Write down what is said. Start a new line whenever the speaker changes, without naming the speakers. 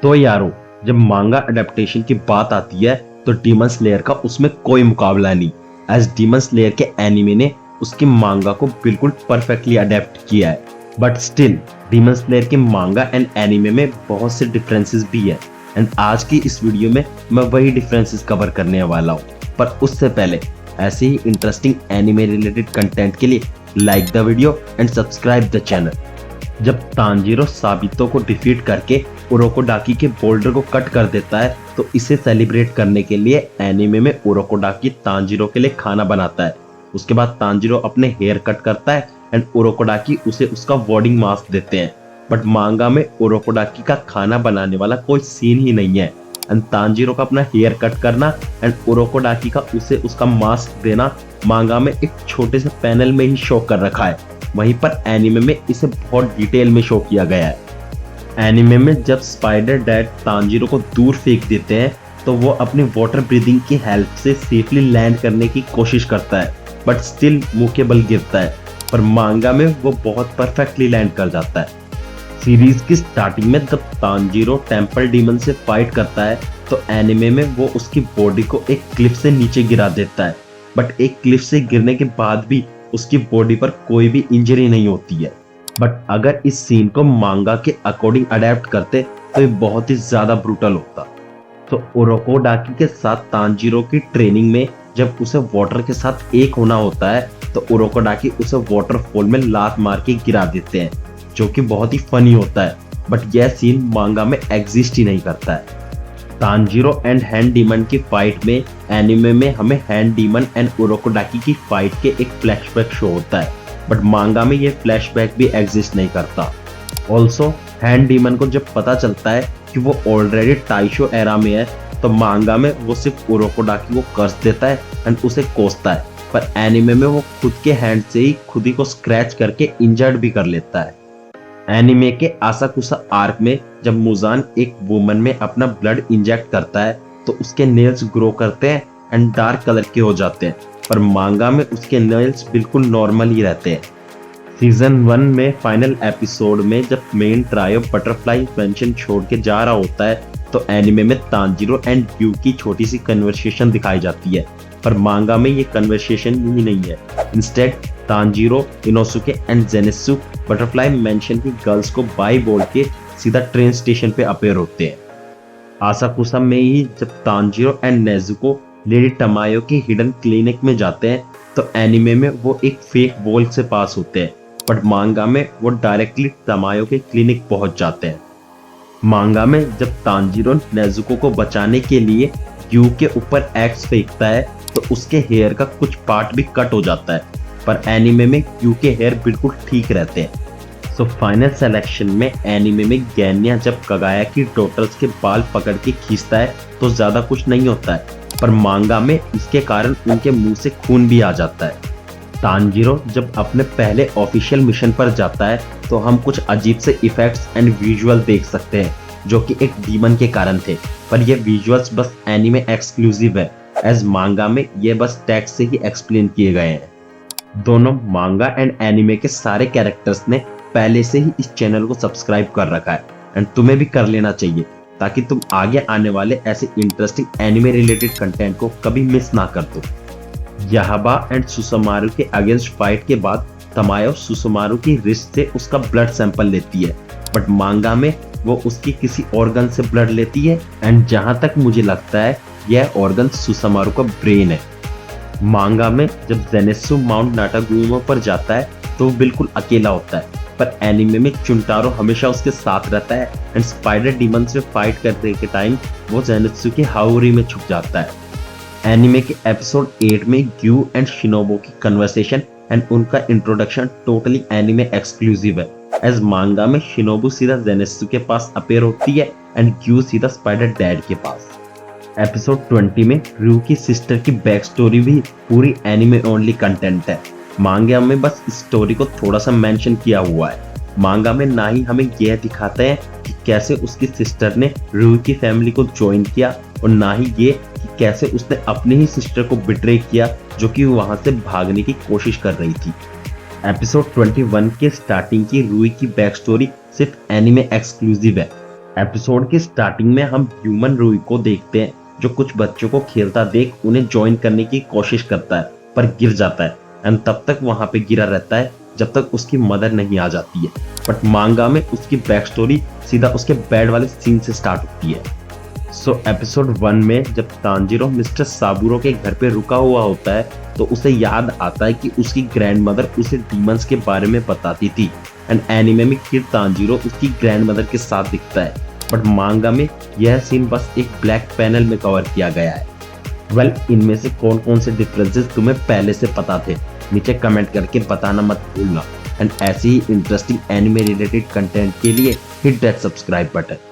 तो यारो, जब मांगा अडेप्टेशन की बात आती है तो डीमन स्लेयर का उसमें कोई मुकाबला नहीं। एज डीमन स्लेयर के एनिमे ने उसकी मांगा को बिल्कुल परफेक्टली अडेप्ट किया है, बट स्टिल डीमन स्लेयर के मांगा एंड एनिमे में बहुत से डिफरेंसेस भी है। एंड आज की इस वीडियो में मैं वही डिफरेंसेस कवर करने वाला हूँ। पर उससे पहले ऐसे ही इंटरेस्टिंग एनिमे रिलेटेड कंटेंट के लिए like the video and subscribe the channel. जब तांजीरो साबितो को डिफीट करके उरोकोडाकी के बोल्डर को कट कर देता है तो इसे सेलिब्रेट करने के लिए एनिमे में उरोकोडाकी तांजीरो के लिए खाना बनाता है। उसके बाद तांजीरो अपने हेयर कट करता है एंड उरोकोडाकी उसे उसका वार्डिंग मास्क देते हैं। बट मांगा में उरोकोडाकी का खाना बनाने वाला कोई सीन ही नहीं है एंड तांजीरो का अपना हेयर कट करना एंड उरोकोडाकी का उसे उसका मास्क देना मांगा में एक छोटे से पैनल में ही शो कर रखा है। वहीं पर एनिमे में इसे बहुत डिटेल में शो किया गया है। एनिमे में जब स्पाइडर डैड तांजीरो को दूर फेंक देते हैं तो वो अपनी वाटर ब्रीदिंग की हेल्प से सेफली लैंड करने की कोशिश करता है, बट स्टिल मुंह के बल गिरता है। पर मांगा में वो बहुत परफेक्टली लैंड कर जाता है। सीरीज की स्टार्टिंग में जब तांजीरो टेंपल डीमन से फाइट करता है तो एनिमे में वो उसकी बॉडी को एक क्लिफ से नीचे गिरा देता है, बट एक क्लिफ से गिरने के बाद भी उसकी बॉडी पर कोई भी इंजरी नहीं होती है। बट अगर इस सीन को मांगा के अकॉर्डिंग अडेप्ट करते तो ये बहुत ही ज्यादा ब्रूटल होता। तो उरोकोडाकी के साथ तांजीरो की ट्रेनिंग में जब उसे वाटर के साथ एक होना होता है तो उरोकोडाकी उसे वाटरफॉल में लात मार के गिरा देते हैं, जो कि बहुत ही फनी होता है। बट यह सीन मांगा में एग्जिस्ट ही नहीं करता है। तांजीरो एंड हैंड डीमन की फाइट में एनिमे में हमें हैंड डीमन एंड उरोकोडाकी की फाइट के एक फ्लैशबैक शो होता है, बट मांगा में ये फ्लैशबैक भी एग्जिस्ट नहीं करता। ऑल्सो हैंड डीमन को जब पता चलता है कि वो ऑलरेडी टाइशो एरा में है तो मांगा में वो सिर्फ उरोकोडाकी को कर्स देता है एंड उसे कोसता है, पर एनिमे में वो खुद के हैंड से ही खुद ही को स्क्रैच करके इंजर्ड भी कर लेता है। एनिमे के आसाकुसा आर्क में जब मुजान एक वुमन में अपना ब्लड इंजेक्ट करता है तो उसके नेल्स ग्रो करते हैं एंड डार्क कलर के हो जाते हैं, पर मांगा में उसके नेल्स बिल्कुल नॉर्मल ही रहते हैं। सीजन 1 में फाइनल एपिसोड में जब मेन ट्रायो बटरफ्लाई मेंशन छोड़ के जा रहा होता है तो एनिमे में तांजीरो एंड यू की छोटी सी कन्वर्सेशन दिखाई जाती है, पर मांगा में ये कन्वर्सेशन ही नहीं है। Instead Tanjiro, Inosuke and Zenitsu butterfly mansion की गर्ल्स को बाय बोल के सीधा ट्रेन स्टेशन पे अपेयर होते हैं। आसाकुसा में ही जब तांजीरो एंड नेजुको लेडी टमायो की हिडन क्लिनिक में जाते हैं तो एनिमे में वो एक फेक वॉल से पास होते हैं, बट मांगा में वो डायरेक्टली टमायो के क्लिनिक पहुंच जाते हैं। मांगा में जब तांजीरो नेजुको को बचाने के लिए यू के ऊपर एक्स फेंकता है तो उसके हेयर का कुछ पार्ट भी कट हो जाता है, पर एनिमे में यू के हेयर बिल्कुल ठीक रहते हैं। सो फाइनल सिलेक्शन में एनिमे में गैन्या जब कगाया की डॉटर्स के बाल पकड़ के खींचता है तो ज्यादा कुछ नहीं होता है, पर मांगा में इसके कारण उनके मुंह से खून भी आ जाता है। तांजीरो जब अपने पहले ऑफिशियल मिशन पर जाता है तो हम कुछ अजीब से इफेक्ट्स एंड विजुअल देख सकते हैं जो कि एक डीमन के कारण थे, पर ये विजुअल्स बस एनिमे एक्सक्लूसिव है। एज मांगा में ये बस टेक्स्ट से ही एक्सप्लेन किए गए हैं। दोनों मांगा एंड एनिमे के सारे कैरेक्टर्स ने पहले से ही इस चैनल को सब्सक्राइब कर रखा है एंड तुम्हें भी कर लेना चाहिए ताकि तुम आगे आने वाले ऐसे इंटरेस्टिंग एनिमे रिलेटेड कंटेंट को कभी मिस ना कर दो। याहाबा एंड सुसुमारू के अगेंस्ट फाइट के बाद तमायो सुसुमारू की रिस्ट से उसका ब्लड सैंपल लेती है, बट मांगा में वो उसकी किसी ऑर्गन से ब्लड लेती है एंड जहां तक मुझे लगता है यह ऑर्गन सुसुमारू का ब्रेन है। मांगा में जब जेनेत्सु माउंट नाटागुमो पर जाता है तो वो बिल्कुल अकेला होता है, पर एनिमे में चुंटारो हमेशा उसके साथ रहता है एंड स्पाइडर डीमन से फाइट करने के टाइम वो जेनेत्सु के हाउरी में छुप जाता है। एनिमे के एपिसोड 8 में ग्यू एंड शिनोबो की कन्वर्सेशन एंड उनका इंट्रोडक्शन टोटली एनिमे एक्सक्लूसिव है। एज मांगा में शिनोबू सीधा जेनेत्सु के पास अपेयर होती है एंड ग्यू सीधा स्पाइडर डैड के पास। एपिसोड 20 में रू की सिस्टर की बैक स्टोरी भी पूरी एनिमे ओनली कंटेंट है। मांगा में बस इस स्टोरी को थोड़ा सा मेंशन किया हुआ है। मांगा में ना ही हमें यह दिखाते हैं कि कैसे उसकी सिस्टर ने रू की फैमिली को ज्वाइन किया और ना ही ये कि कैसे उसने अपनी ही सिस्टर को बिट्रे किया जो कि वहां से भागने की कोशिश कर रही थी। एपिसोड 21 के स्टार्टिंग की रूई की बैक स्टोरी सिर्फ एनिमे एक्सक्लूसिव है। एपिसोड की स्टार्टिंग में हम ह्यूमन रूई को देखते हैं जो कुछ बच्चों को खेलता देख उन्हें ज्वाइन करने की कोशिश करता है पर गिर जाता है एंड तब तक वहां पे गिरा रहता है जब तक उसकी मदर नहीं आ जाती है। बट मांगा में उसकी बैक स्टोरी सीधा उसके बेड वाले सीन से स्टार्ट होती है। सो एपिसोड 1 में जब तांजीरो मिस्टर साबुरो के घर पे रुका हुआ होता है तो उसे याद आता है कि उसकी ग्रैंडमदर उसे डीमंस के बारे में बताती थी एंड एनिमे में फिर तांजीरो उसकी ग्रैंडमदर के साथ दिखता है। बट मांगा में यह सीन बस एक ब्लैक पैनल में कवर किया गया है। वेल, इनमें से कौन कौन से डिफरेंसेस तुम्हें पहले से पता थे नीचे कमेंट करके बताना मत भूलना एंड ऐसे ही इंटरेस्टिंग एनिमे रिलेटेड कंटेंट के लिए हिट दैट सब्सक्राइब बटन।